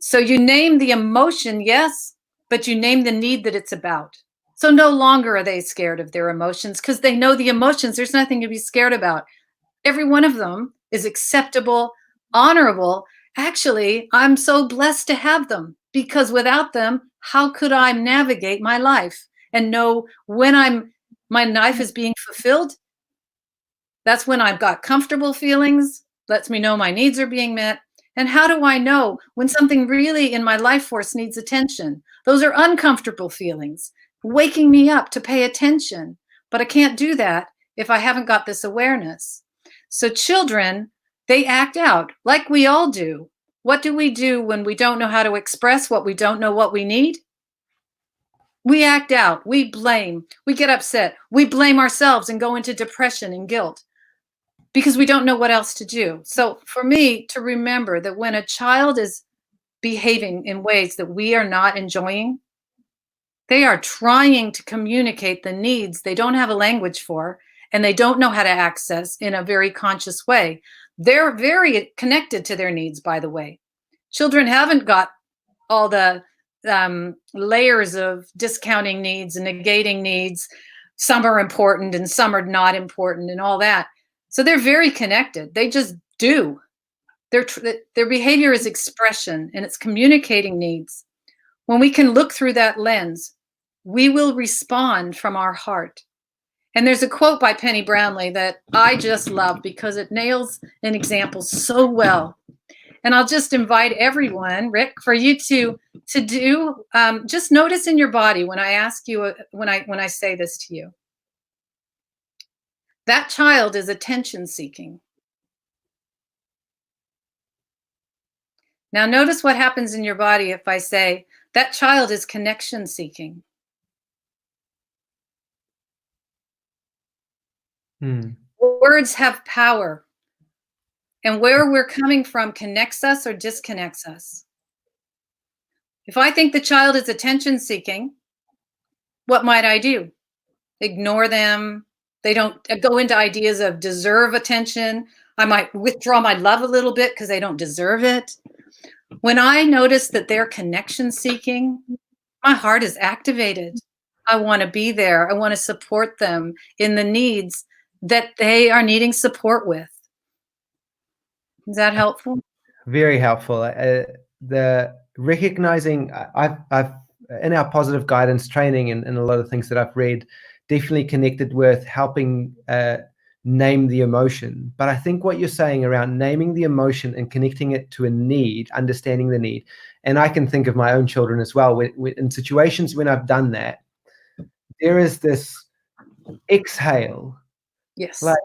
So you name the emotion, yes, but you name the need that it's about. So no longer are they scared of their emotions because they know the emotions. There's nothing to be scared about. Every one of them is acceptable, honorable. Actually, I'm so blessed to have them because without them, how could I navigate my life and know when my life is being fulfilled? That's when I've got comfortable feelings, lets me know my needs are being met. And how do I know when something really in my life force needs attention? Those are uncomfortable feelings, waking me up to pay attention. But I can't do that if I haven't got this awareness. So children, they act out like we all do. What do we do when we don't know how to express what we don't know what we need? We act out, we blame, we get upset, we blame ourselves and go into depression and guilt because we don't know what else to do. So for me to remember that when a child is behaving in ways that we are not enjoying, they are trying to communicate the needs they don't have a language for, and they don't know how to access in a very conscious way. They're very connected to their needs, by the way. Children haven't got all the layers of discounting needs and negating needs. Some are important and some are not important and all that. So they're very connected. They just do. Their behavior is expression and it's communicating needs. When we can look through that lens, we will respond from our heart. And there's a quote by Penny Brownlee that I just love because it nails an example so well. And I'll just invite everyone, Rick, for you to do, just notice in your body when I ask you, when I say this to you. That child is attention seeking. Now notice what happens in your body if I say, that child is connection seeking. Words have power. And where we're coming from connects us or disconnects us. If I think the child is attention seeking, what might I do? Ignore them. They don't go into ideas of deserve attention. I might withdraw my love a little bit because they don't deserve it. When I notice that they're connection seeking, my heart is activated. I want to be there. I want to support them in the needs that they are needing support with. Is that helpful? Very helpful. The recognizing, I've in our positive guidance training and a lot of things that I've read, definitely connected with helping name the emotion. But I think what you're saying around naming the emotion and connecting it to a need, understanding the need, and I can think of my own children as well. In situations when I've done that, there is this exhale. Yes. Like,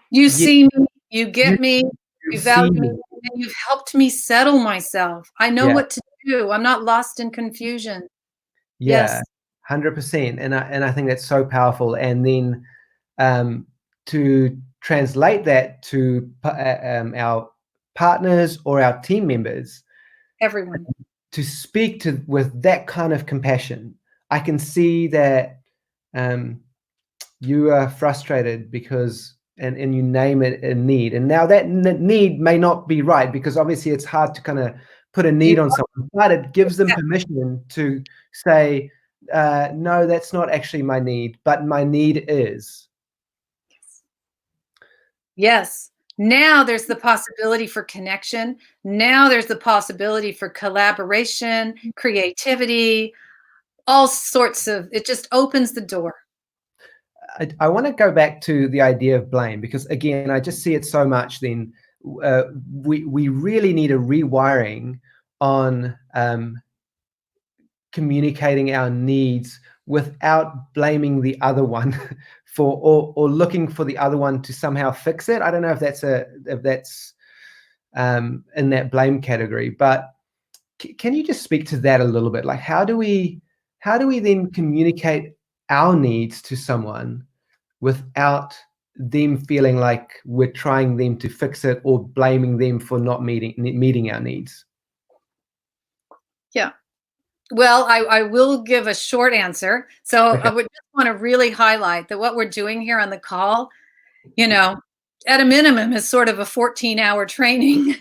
you see me, you get me, you value me, me. and you've helped me settle myself. I know what to do. I'm not lost in confusion. Yeah, Yes. 100%. And I think that's so powerful. And then to translate that to our partners or our team members, Everyone. to speak to with that kind of compassion. I can see that you are frustrated because and you name it a need, and now that need may not be right, because obviously it's hard to kind of put a need on someone, but it gives them permission to say, no, that's not actually my need, but my need is. Yes. Now there's the possibility for connection. Now there's the possibility for collaboration, creativity, all sorts of, it just opens the door. I want to go back to the idea of blame, because again, I just see it so much. Then we really need a rewiring on communicating our needs without blaming the other one for or looking for the other one to somehow fix it. I don't know if that's in that blame category, but can you just speak to that a little bit? Like, how do we then communicate our needs to someone without them feeling like we're trying them to fix it or blaming them for not meeting our needs? Yeah. Well, I will give a short answer. So Okay. I would just want to really highlight that what we're doing here on the call, at a minimum is sort of a 14-hour training.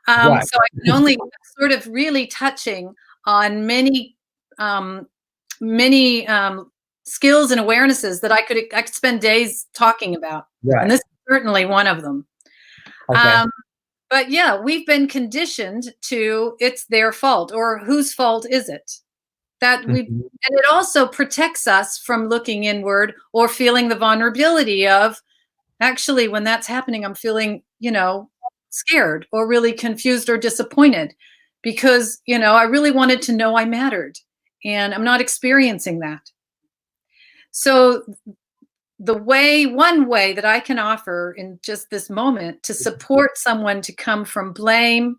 Right. So I can only sort of really touching on many skills and awarenesses that I could spend days talking about. Right. And this is certainly one of them. Okay. But yeah, we've been conditioned to it's their fault, or whose fault is it? And it also protects us from looking inward or feeling the vulnerability of, actually, when that's happening, I'm feeling, scared or really confused or disappointed because, I really wanted to know I mattered and I'm not experiencing that. So one way that I can offer in just this moment to support someone to come from blame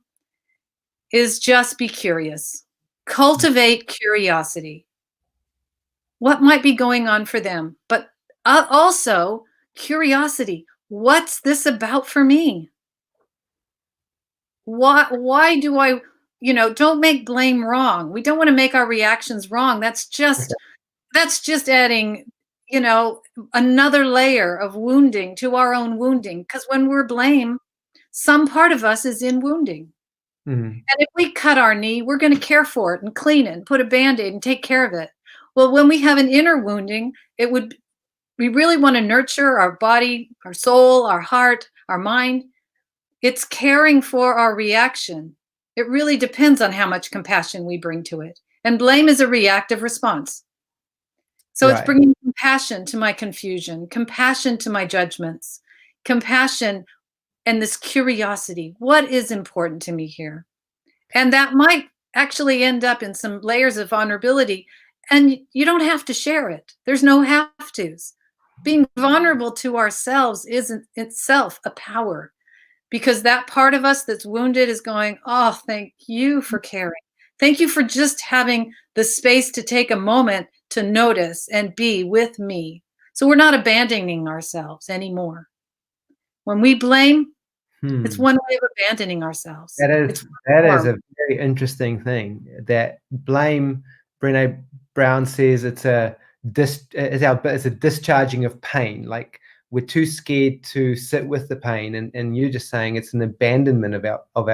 is just be curious. Cultivate curiosity. What might be going on for them? But also curiosity. What's this about for me? Why do I, don't make blame wrong. We don't want to make our reactions wrong. That's just adding, another layer of wounding to our own wounding. Because when we're blame, some part of us is in wounding. And if we cut our knee, we're going to care for it and clean it and put a Band-Aid and take care of it. Well, when we have an inner wounding, we really want to nurture our body, our soul, our heart, our mind. It's caring for our reaction. It really depends on how much compassion we bring to it. And blame is a reactive response. So It's bringing compassion to my confusion, compassion to my judgments, compassion and this curiosity. What is important to me here? And that might actually end up in some layers of vulnerability. And you don't have to share it. There's no have-tos. Being vulnerable to ourselves isn't itself a power, because that part of us that's wounded is going, oh, thank you for caring. Thank you for just having the space to take a moment to notice and be with me. So we're not abandoning ourselves anymore. When we blame, it's one way of abandoning ourselves. That is a very interesting thing. That blame, Brené Brown says, it's a discharging of pain. Like, we're too scared to sit with the pain, and you're just saying it's an abandonment of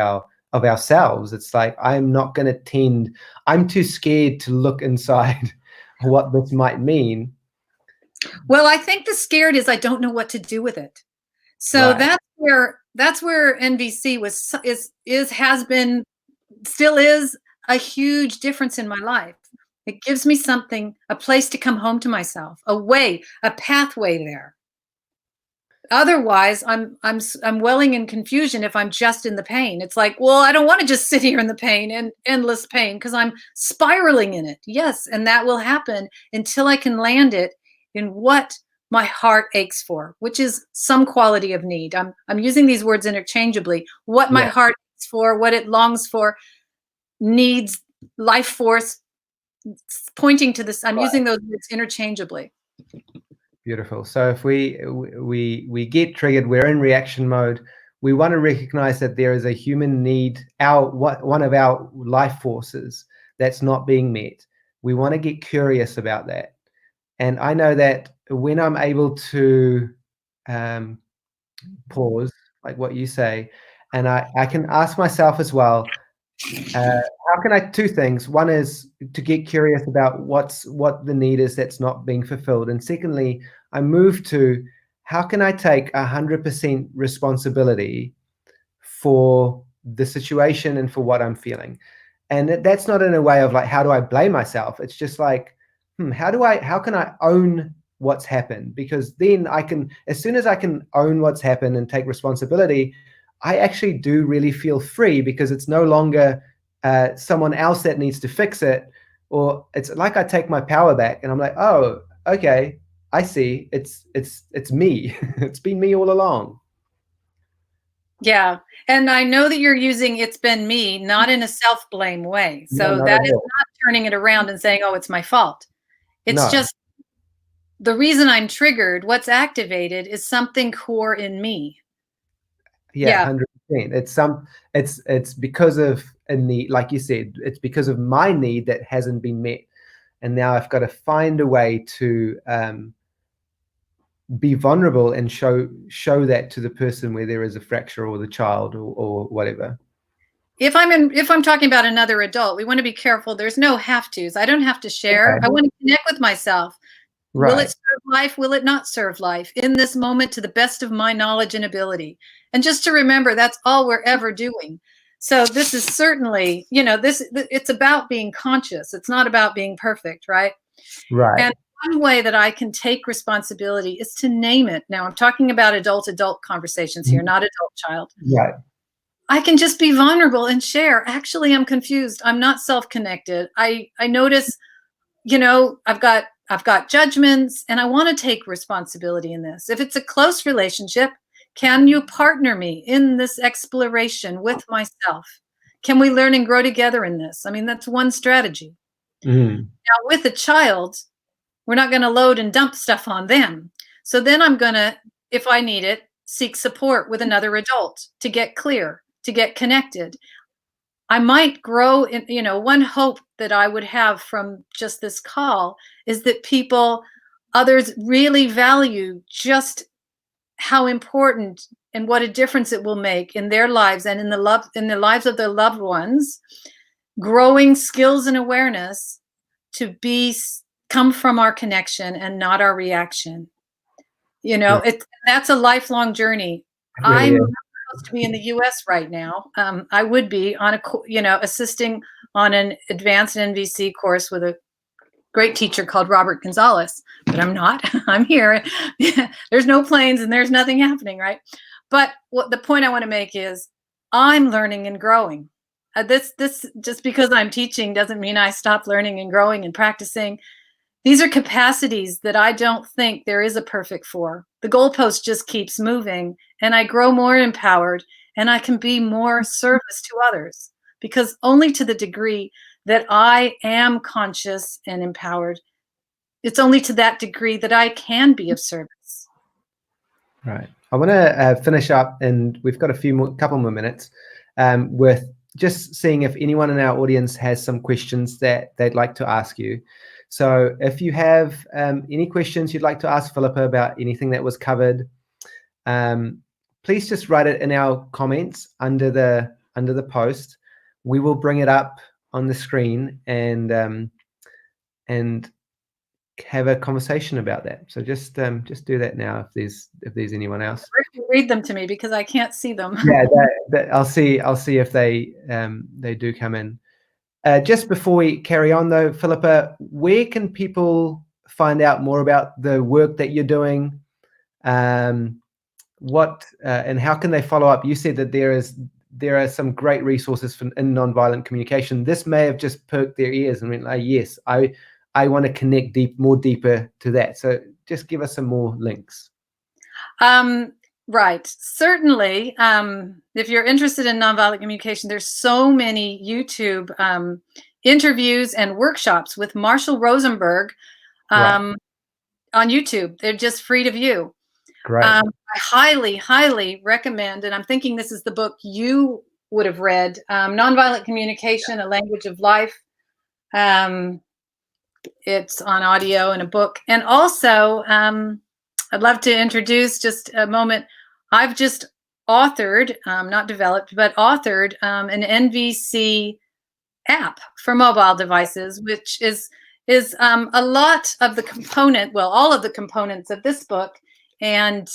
of ourselves. It's like, I'm not going to tend, I'm too scared to look inside what this might mean. Well, I think the scared is I don't know what to do with it. So Right. that's where NVC has been, still is a huge difference in my life. It gives me something, a place to come home to myself, a way, a pathway there. Otherwise, I'm welling in confusion if I'm just in the pain. It's like, well, I don't want to just sit here in the pain and endless pain because I'm spiraling in it. Yes, and that will happen until I can land it in what my heart aches for, which is some quality of need. I'm using these words interchangeably. What my heart aches for, what it longs for, needs, life force, pointing to this. I'm using those words interchangeably. Beautiful. So if we get triggered, we're in reaction mode. We want to recognize that there is a human need, one of our life forces that's not being met. We want to get curious about that. And I know that when I'm able to pause, like what you say, and I can ask myself as well, how can I, two things. One is to get curious about what the need is that's not being fulfilled. And secondly, I move to how can I take 100% responsibility for the situation and for what I'm feeling. And that's not in a way of like, how do I blame myself? It's just like, how can I own what's happened? Because then I can, as soon as I can own what's happened and take responsibility, I actually do really feel free, because it's no longer someone else that needs to fix it, or it's like I take my power back and I'm like, oh, okay, I see. It's me. It's been me all along. Yeah. And I know that you're using "it's been me" not in a self-blame way. So No, that is not turning it around and saying, oh, it's my fault. It's just the reason I'm triggered, what's activated is something core in me. Yeah, 100%. It's because of a need, like you said, it's because of my need that hasn't been met. And now I've got to find a way to be vulnerable and show that to the person where there is a fracture, or the child, or whatever. If I'm talking about another adult, we want to be careful. There's no have tos. I don't have to share. Okay. I want to connect with myself. Right. Will it serve life? Will it not serve life in this moment to the best of my knowledge and ability? And just to remember, that's all we're ever doing. So this is certainly, it's about being conscious. It's not about being perfect, right? Right. And one way that I can take responsibility is to name it. Now I'm talking about adult conversations here, not adult-child. Right. I can just be vulnerable and share. Actually, I'm confused. I'm not self-connected. I notice, I've got judgments, and I want to take responsibility in this. If it's a close relationship, can you partner me in this exploration with myself? Can we learn and grow together in this? I mean, that's one strategy. Now, with a child, we're not going to load and dump stuff on them. So then I'm going to, if I need it, seek support with another adult to get clear, to get connected. I might grow in, one hope that I would have from just this call is that others really value just how important and what a difference it will make in their lives and in the lives of their loved ones, growing skills and awareness to come from our connection and not our reaction. That's a lifelong journey. I'm supposed to be in the US right now. I would be on assisting on an advanced NVC course with a great teacher called Robert Gonzalez, but I'm not. I'm here. There's no planes and there's nothing happening, right? But the point I want to make is I'm learning and growing. This just because I'm teaching doesn't mean I stop learning and growing and practicing. These are capacities that I don't think there is a perfect for. The goalpost just keeps moving, and I grow more empowered, and I can be more service to others, because only to the degree that I am conscious and empowered, it's only to that degree that I can be of service. Right. I want to finish up, and we've got couple more minutes, with just seeing if anyone in our audience has some questions that they'd like to ask you. So if you have any questions you'd like to ask Filipa about anything that was covered, please just write it in our comments under the under the post. We will bring it up on the screen and have a conversation about that. So just do that now if there's anyone else. Read them to me because I can't see them. Yeah, I'll see if they do come in. Just before we carry on though, Filipa, where can people find out more about the work that you're doing? What and how can they follow up? You said that there are some great resources in nonviolent communication. This may have just perked their ears and went, oh, yes, I want to connect deeper to that. So just give us some more links. Right. Certainly. If you're interested in nonviolent communication, there's so many YouTube interviews and workshops with Marshall Rosenberg Right. on YouTube. They're just free to view. Great. I highly, highly recommend, and I'm thinking this is the book you would have read, Nonviolent Communication, A Language of Life. It's on audio in a book. And also, I'd love to introduce just a moment. I've just authored, not developed, but authored an NVC app for mobile devices, which is a lot of the component, well, all of the components of this book and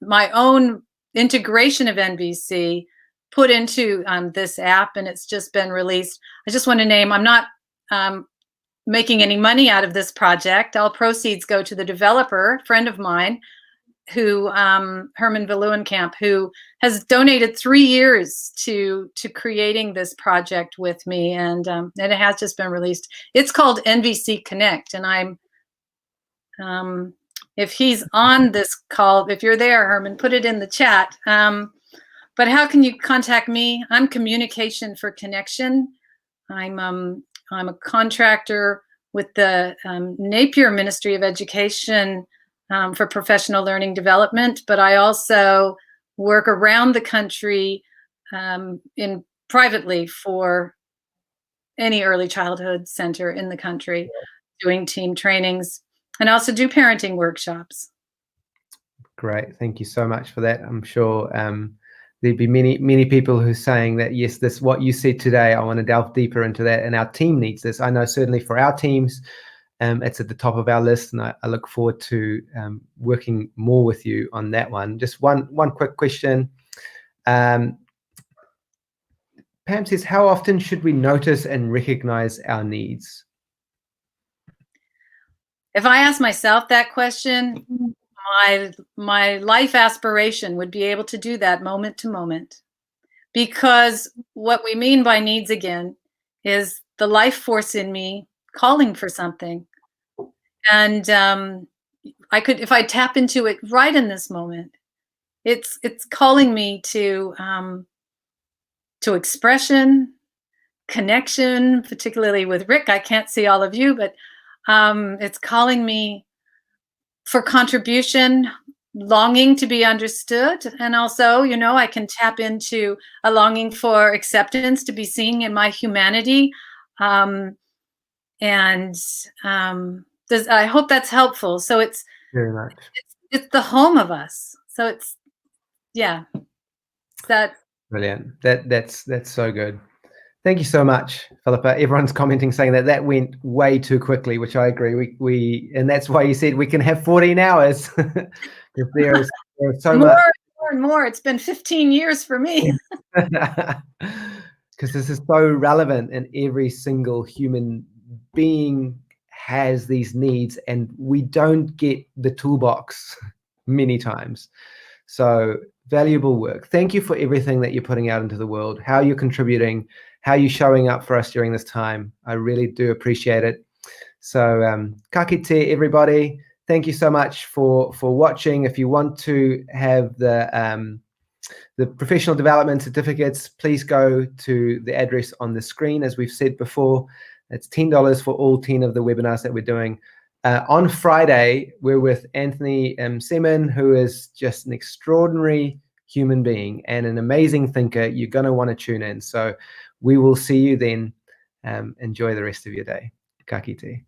my own integration of NVC put into this app, and it's just been released. I just want to name, I'm not making any money out of this project. All proceeds go to the developer, friend of mine, who Herman Villuenkamp, who has donated 3 years to creating this project with me, and it has just been released. It's called NVC Connect, and I'm if he's on this call, if you're there, Herman, put it in the chat. But how can you contact me? I'm Communication for Connection. I'm a contractor with the Napier Ministry of Education for professional learning development, but I also work around the country privately for any early childhood center in the country, doing team trainings, and also do parenting workshops. Great, thank you so much for that. I'm sure there'd be many people who are saying that, yes, this what you said today, I want to delve deeper into that, and our team needs this. I know certainly for our teams, it's at the top of our list, and I look forward to working more with you on that one. Just one quick question. Pam says, how often should we notice and recognize our needs? If I ask myself that question, my life aspiration would be able to do that moment to moment, because what we mean by needs, again, is the life force in me calling for something. And if I tap into it right in this moment, it's calling me to expression, connection, particularly with Rick. I can't see all of you, but it's calling me for contribution, longing to be understood. And also, you know, I can tap into a longing for acceptance, to be seen in my humanity. I hope that's helpful. So it's very much. It's the home of us. So it's, yeah. That brilliant. That's so good. Thank you so much, Filipa. Everyone's commenting saying that went way too quickly, which I agree. And that's why you said we can have 14 hours. Because there is so much. More and more. It's been 15 years for me. Because this is so relevant, and every single human being has these needs, and we don't get the toolbox many times. So valuable work. Thank you for everything that you're putting out into the world, how you're contributing, how you're showing up for us during this time. I really do appreciate it. So ka kite, everybody. Thank you so much for watching. If you want to have the professional development certificates, please go to the address on the screen. As we've said before, it's $10 for all 10 of the webinars that we're doing. On Friday, we're with Anthony Seaman, who is just an extraordinary human being and an amazing thinker. You're going to want to tune in. So we will see you then. Enjoy the rest of your day. Ka kite.